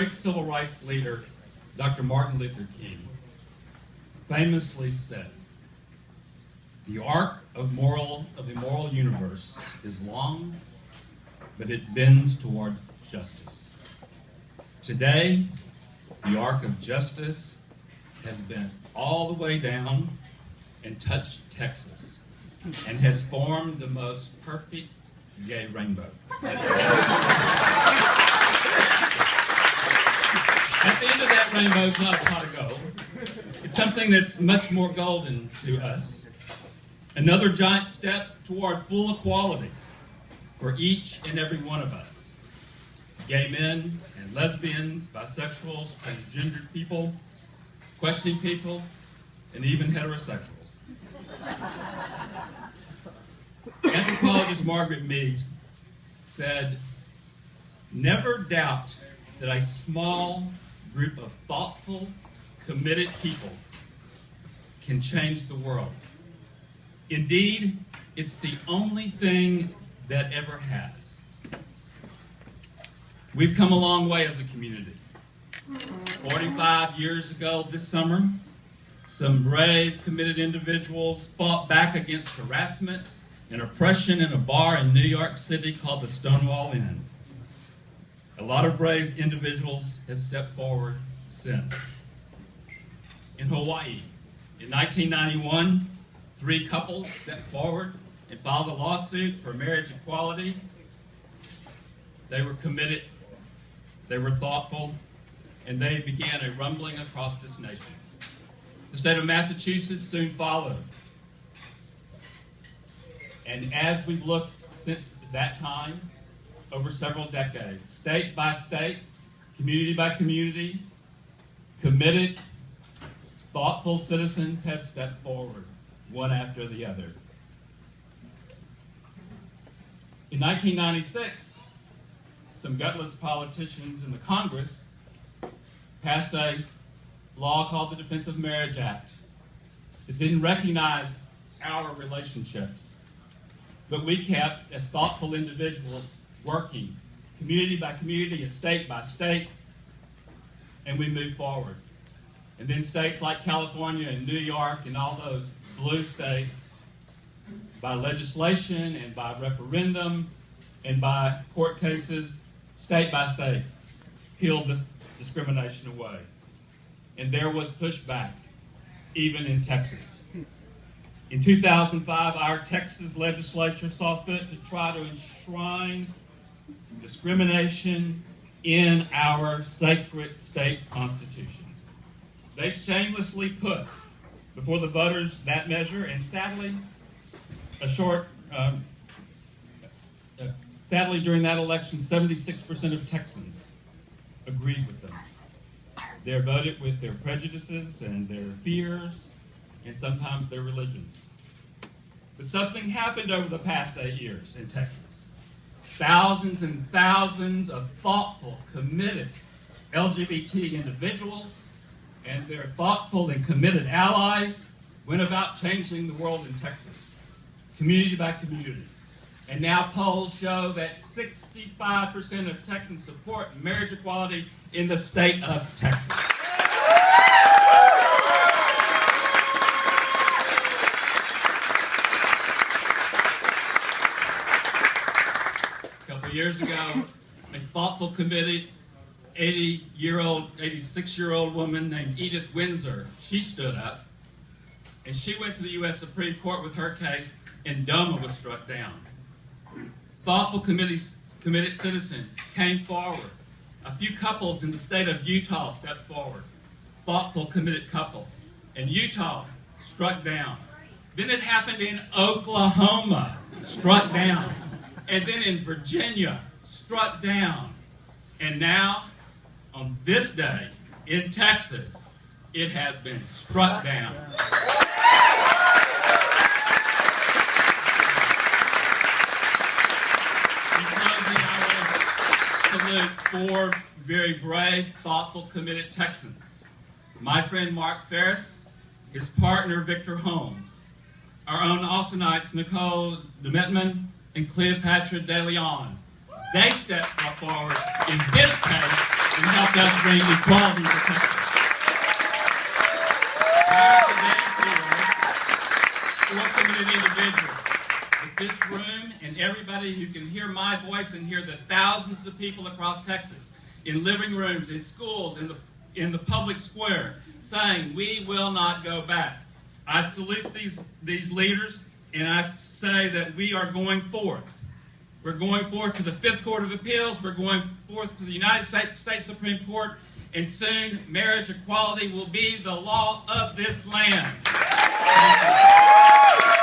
great civil rights leader, Dr. Martin Luther King, famously said, "The arc of the moral universe is long, but it bends toward justice." Today, the arc of justice has bent all the way down and touched Texas and has formed the most perfect gay rainbow. At the end of that rainbow is not a pot of gold. It's something that's much more golden to us. Another giant step toward full equality for each and every one of us. Gay men and lesbians, bisexuals, transgendered people, questioning people, and even heterosexuals. Anthropologist Margaret Mead said, "Never doubt that a small group of thoughtful, committed people can change the world. Indeed, it's the only thing that ever has." We've come a long way as a community. 45 years ago this summer, some brave, committed individuals fought back against harassment and oppression in a bar in New York City called the Stonewall Inn. A lot of brave individuals have stepped forward since. In Hawaii, in 1991, 3 couples stepped forward and filed a lawsuit for marriage equality. They were committed, they were thoughtful, and they began a rumbling across this nation. The state of Massachusetts soon followed. And as we've looked since that time, over several decades, state by state, community by community, committed, thoughtful citizens have stepped forward, one after the other. In 1996, some gutless politicians in the Congress passed a law called the Defense of Marriage Act that didn't recognize our relationships. But we kept, as thoughtful individuals, working community by community and state by state, and we moved forward. And then states like California and New York and all those blue states, by legislation and by referendum and by court cases, state by state, peeled this discrimination away. And there was pushback, even in Texas. In 2005, our Texas legislature saw fit to try to enshrine discrimination in our sacred state constitution. They shamelessly put before the voters that measure, and sadly, sadly during that election, 76% of Texans agreed with them. They voted with their prejudices and their fears, and sometimes their religions. But something happened over the past 8 years in Texas. Thousands and thousands of thoughtful, committed LGBT individuals and their thoughtful and committed allies went about changing the world in Texas, community by community. And now polls show that 65% of Texans support marriage equality in the state of Texas. A couple years ago, a thoughtful, committed 86-year-old woman named Edith Windsor, she stood up and she went to the U.S. Supreme Court with her case, and DOMA was struck down. Thoughtful, committed citizens came forward. A few couples in the state of Utah stepped forward. Thoughtful, committed couples. And Utah struck down. Then it happened in Oklahoma, struck down. And then in Virginia, struck down. And now, on this day, in Texas, it has been struck down. Salute 4 very brave, thoughtful, committed Texans. My friend Mark Ferris, his partner Victor Holmes, our own Austinites Nicole DeMettman and Cleopatra De Leon. They stepped forward in this case and helped us bring equality to Texas. For community individuals. If this room and everybody who can hear my voice and hear the thousands of people across Texas in living rooms, in schools, in the public square, saying we will not go back. I salute these leaders, and I say that we are going forth. We're going forth to the Fifth Court of Appeals. We're going forth to the United States Supreme Court, and soon marriage equality will be the law of this land. Thank you.